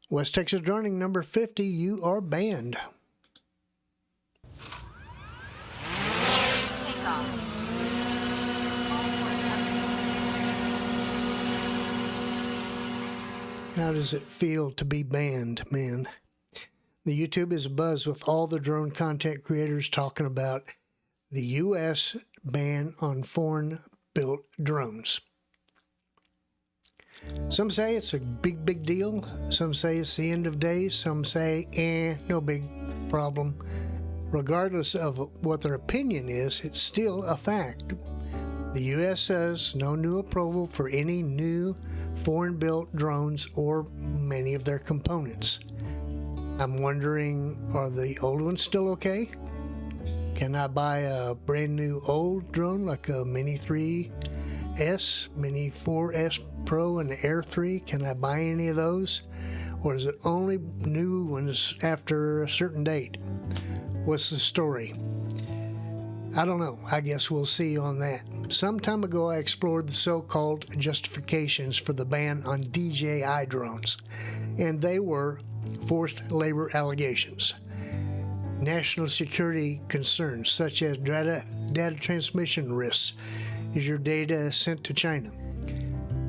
West Texas Droning number 50, you are banned. How does it feel to be banned, man? The YouTube is abuzz with all the drone content creators talking about the U.S. ban on foreign-built drones. Some say it's a big deal. Some say it's the end of days. Some say, no big problem. Regardless of what their opinion is, it's still a fact. The U.S. says no new approval for any new foreign-built drones or many of their components. I'm wondering, are the old ones still okay? Can I buy a brand new old drone like a Mini 3S, Mini 4S Pro, and Air 3? Can I buy any of those? Or is it only new ones after a certain date? What's the story? I don't know. I guess we'll see on that. Some time ago, I explored the so-called justifications for the ban on DJI drones, and they were forced labor allegations, national security concerns such as data transmission risks as your data is sent to China,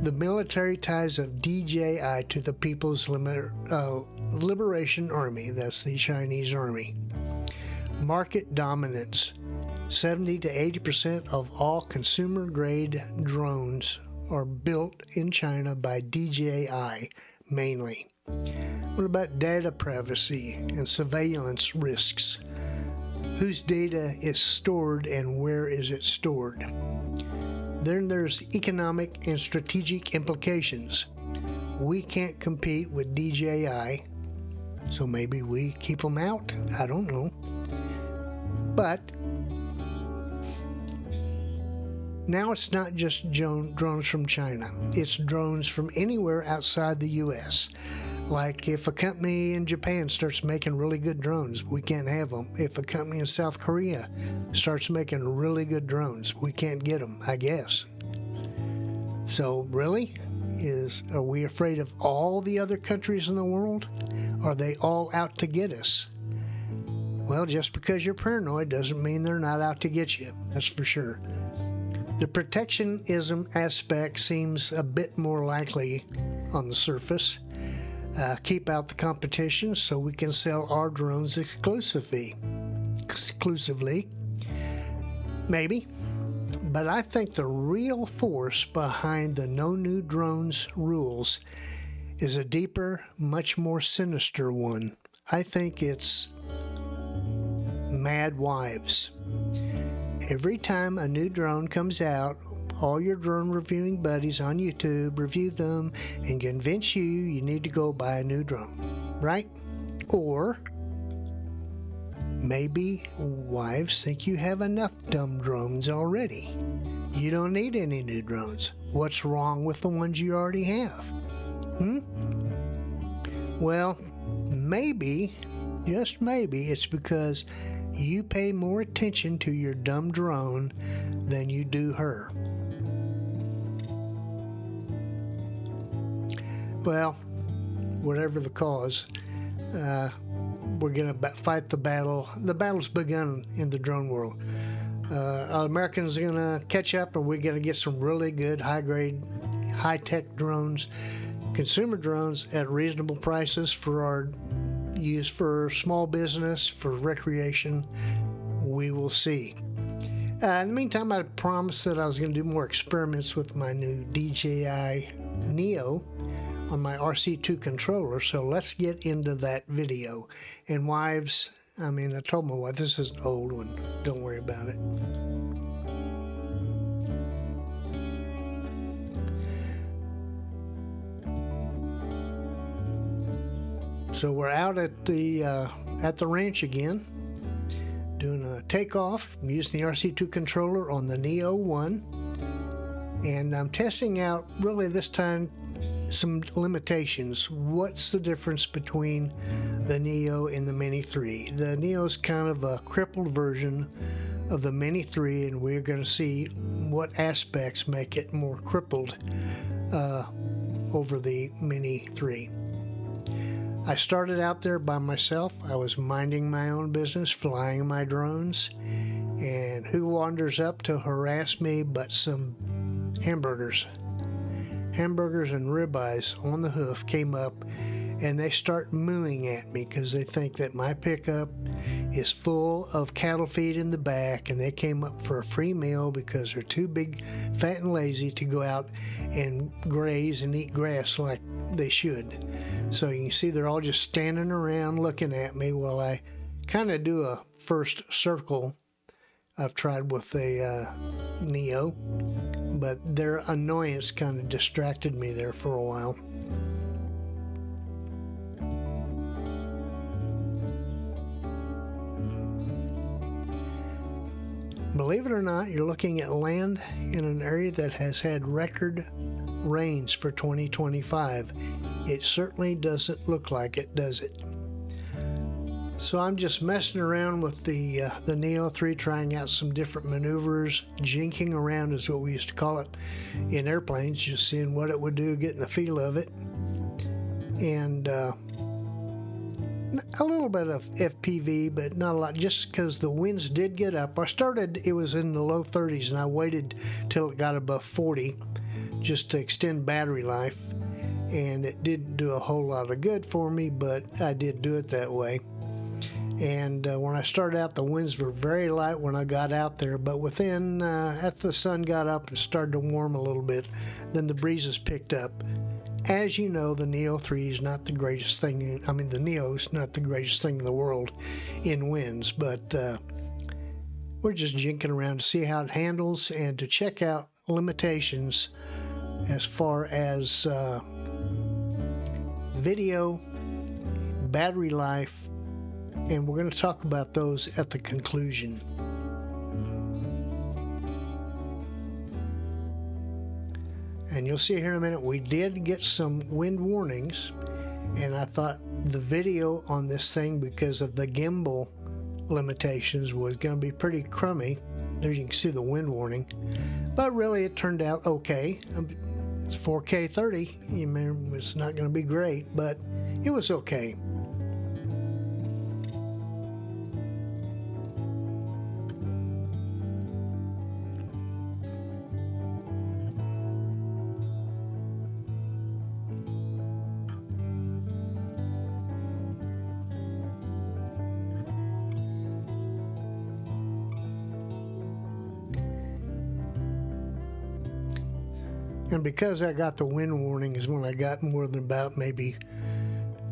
the military ties of DJI to the People's Liberation Army, that's the Chinese army, market dominance. 70 to 80% of all consumer-grade drones are built in China by DJI mainly. What about data privacy and surveillance risks? Whose data is stored and where is it stored? Then there's economic and strategic implications. We can't compete with DJI, so maybe we keep them out? I don't know. But now it's not just drones from China. It's drones from anywhere outside the U.S. Like if a company in Japan starts making really good drones, we can't have them. If a company in South Korea starts making really good drones, we can't get them, I guess. So really, are we afraid of all the other countries in the world? Are they all out to get us? Well, just because you're paranoid doesn't mean they're not out to get you. That's for sure. The protectionism aspect seems a bit more likely on the surface. Keep out the competition so we can sell our drones exclusively. Maybe. But I think the real force behind the no new drones rules is a deeper, much more sinister one. I think it's mad wives. Every time a new drone comes out, all your drone reviewing buddies on YouTube review them and convince you need to go buy a new drone, right? Or maybe wives think you have enough dumb drones already. You don't need any new drones. What's wrong with the ones you already have? Well, maybe, just maybe, it's because you pay more attention to your dumb drone than you do her. Well, whatever the cause, we're going to fight the battle. The battle's begun in the drone world. Americans are going to catch up, and we're going to get some really good, high-grade, high-tech drones, consumer drones at reasonable prices for our use for small business, for recreation. We will see. In the meantime, I promised that I was going to do more experiments with my new DJI Neo on my RC2 controller, so let's get into that video. And wives, I told my wife, this is an old one, don't worry about it. So we're out at the ranch again, doing a takeoff. I'm using the RC2 controller on the Neo 1, and I'm testing out, really this time, some limitations. What's the difference between the Neo and the Mini 3? The Neo is kind of a crippled version of the Mini 3, and we're going to see what aspects make it more crippled over the Mini 3. I started out there by myself. I was minding my own business, flying my drones, and who wanders up to harass me but some hamburgers? Hamburgers and ribeyes on the hoof came up, and they start mooing at me because they think that my pickup is full of cattle feed in the back, and they came up for a free meal because they're too big, fat, and lazy to go out and graze and eat grass like they should. So you can see they're all just standing around looking at me while I kind of do a first circle I've tried with a Neo, but their annoyance kind of distracted me there for a while. Believe it or not, you're looking at land in an area that has had record rains for 2025. It certainly doesn't look like it, does it? So I'm just messing around with the Neo 3, trying out some different maneuvers. Jinking around is what we used to call it in airplanes, just seeing what it would do, getting the feel of it. And a little bit of FPV, but not a lot, just because the winds did get up. I started, it was in the low 30s, and I waited till it got above 40 just to extend battery life. And it didn't do a whole lot of good for me, but I did do it that way. And when I started out, the winds were very light when I got out there, but within, after the sun got up and started to warm a little bit, then the breezes picked up. As you know, the Neo 3 is not the greatest thing, the Neo is not the greatest thing in the world in winds, but we're just jinking around to see how it handles and to check out limitations as far as video, battery life, and we're going to talk about those at the conclusion. And you'll see here in a minute, we did get some wind warnings, and I thought the video on this thing, because of the gimbal limitations, was going to be pretty crummy. There you can see the wind warning, but really it turned out okay. It's 4K 30. You mean it's not going to be great, but it was okay. And because I got the wind warning is when I got more than about maybe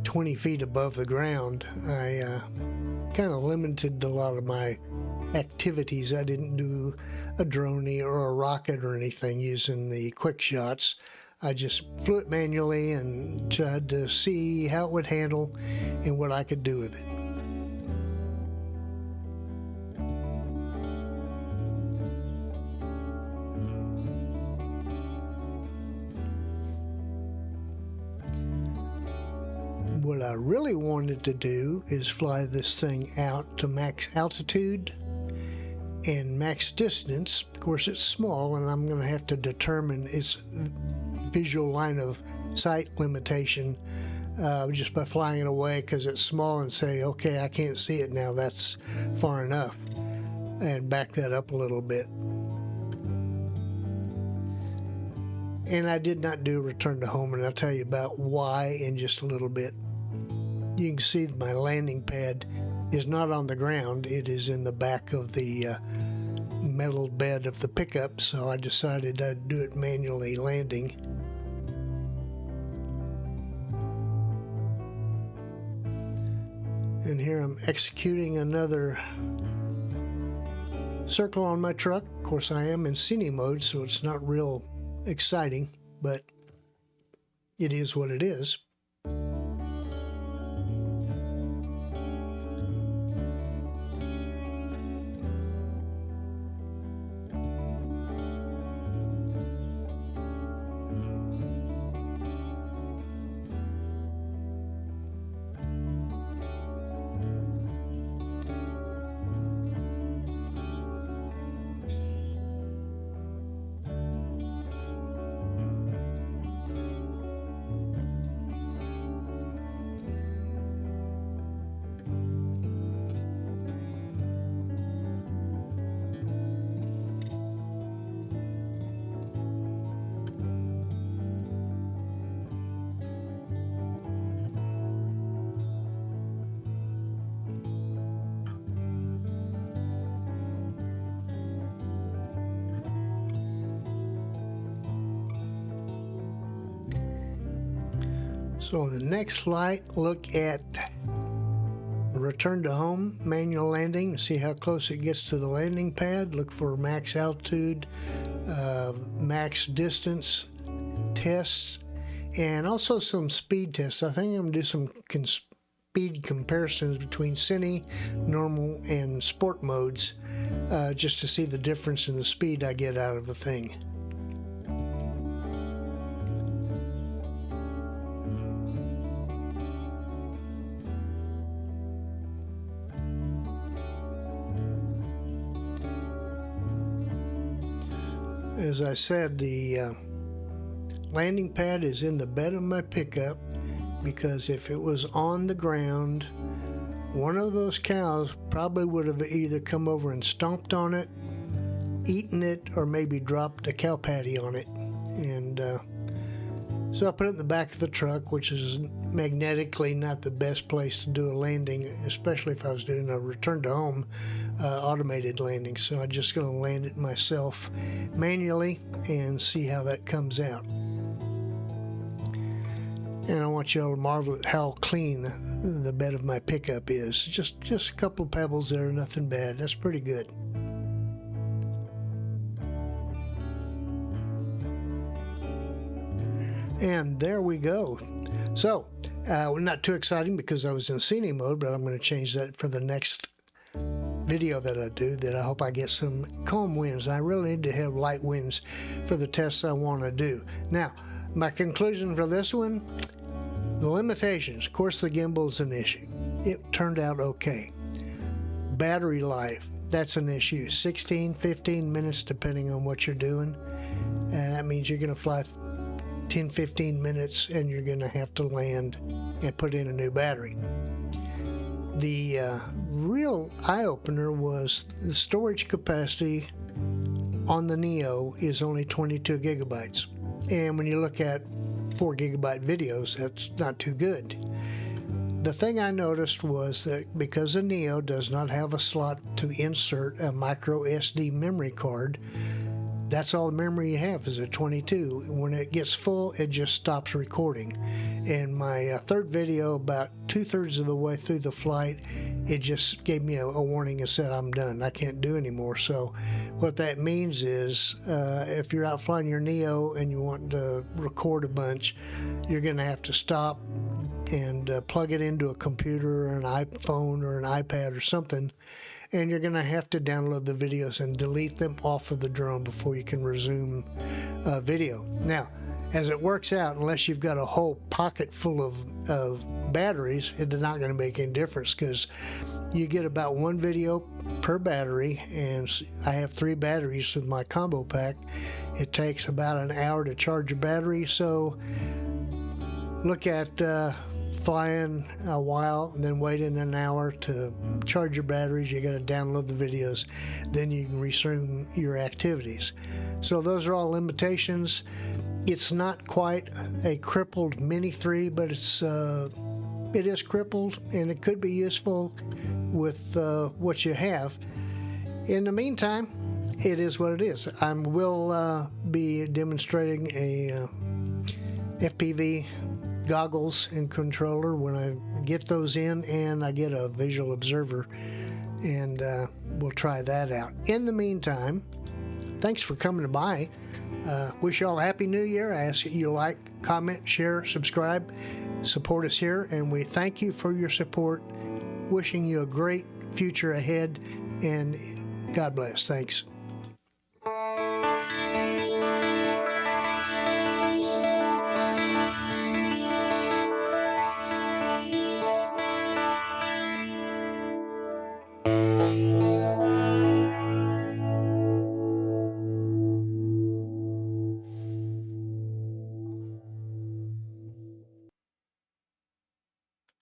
20 feet above the ground, I kind of limited a lot of my activities. I didn't do a drone or a rocket or anything using the quick shots. I just flew it manually and tried to see how it would handle and what I could do with it. What I really wanted to do is fly this thing out to max altitude and max distance. Of course, it's small, and I'm going to have to determine its visual line of sight limitation just by flying it away because it's small, and say, okay, I can't see it now, that's far enough, and back that up a little bit. And I did not do return to home, and I'll tell you about why in just a little bit. You can see my landing pad is not on the ground. It is in the back of the metal bed of the pickup, so I decided I'd do it manually landing. And here I'm executing another circle on my truck. Of course, I am in cine mode, so it's not real exciting, but it is what it is. So on the next flight, look at return to home, manual landing, see how close it gets to the landing pad. Look for max altitude, max distance tests, and also some speed tests. I think I'm going to do some speed comparisons between cine, normal, and sport modes, just to see the difference in the speed I get out of the thing. As I said, the landing pad is in the bed of my pickup, because if it was on the ground, one of those cows probably would have either come over and stomped on it, eaten it, or maybe dropped a cow patty on it. And so I put it in the back of the truck, which is magnetically not the best place to do a landing, especially if I was doing a return to home automated landing. So I'm just going to land it myself manually and see how that comes out. And I want you all to marvel at how clean the bed of my pickup is. Just a couple of pebbles there, nothing bad. That's pretty good. And there we go. So, not too exciting because I was in scene mode, but I'm going to change that for the next video that I do, that I hope I get some calm winds. I really need to have light winds for the tests I want to do. Now, my conclusion for this one, the limitations. Of course, the gimbal is an issue. It turned out okay. Battery life, that's an issue. 16, 15 minutes depending on what you're doing. And that means you're going to fly 10, 15 minutes and you're going to have to land and put in a new battery. The real eye-opener was the storage capacity on the Neo is only 22 gigabytes. And when you look at 4 gigabyte videos, that's not too good. The thing I noticed was that because the Neo does not have a slot to insert a micro SD memory card, that's all the memory you have is at 22. When it gets full, it just stops recording. And my third video, about 2/3 of the way through the flight, it just gave me a warning and said, I'm done. I can't do anymore. So what that means is if you're out flying your Neo and you want to record a bunch, you're going to have to stop and plug it into a computer or an iPhone or an iPad or something. And you're going to have to download the videos and delete them off of the drone before you can resume video. Now, as it works out, unless you've got a whole pocket full of batteries, it's not going to make any difference because you get about 1 video per battery, and I have 3 batteries with my combo pack. It takes about an hour to charge a battery, so look at flying a while and then waiting an hour to charge your batteries. You got to download the videos, then you can resume your activities. So those are all limitations. It's not quite a crippled Mini 3, but it is crippled, and it could be useful with what you have. In the meantime, it is what it is. I will be demonstrating a FPV goggles and controller when I get those in and I get a visual observer, and we'll try that out. In the meantime, thanks for coming by. Wish you all a Happy New Year. I ask that you like, comment, share, subscribe, support us here, and we thank you for your support. Wishing you a great future ahead, and God bless. Thanks.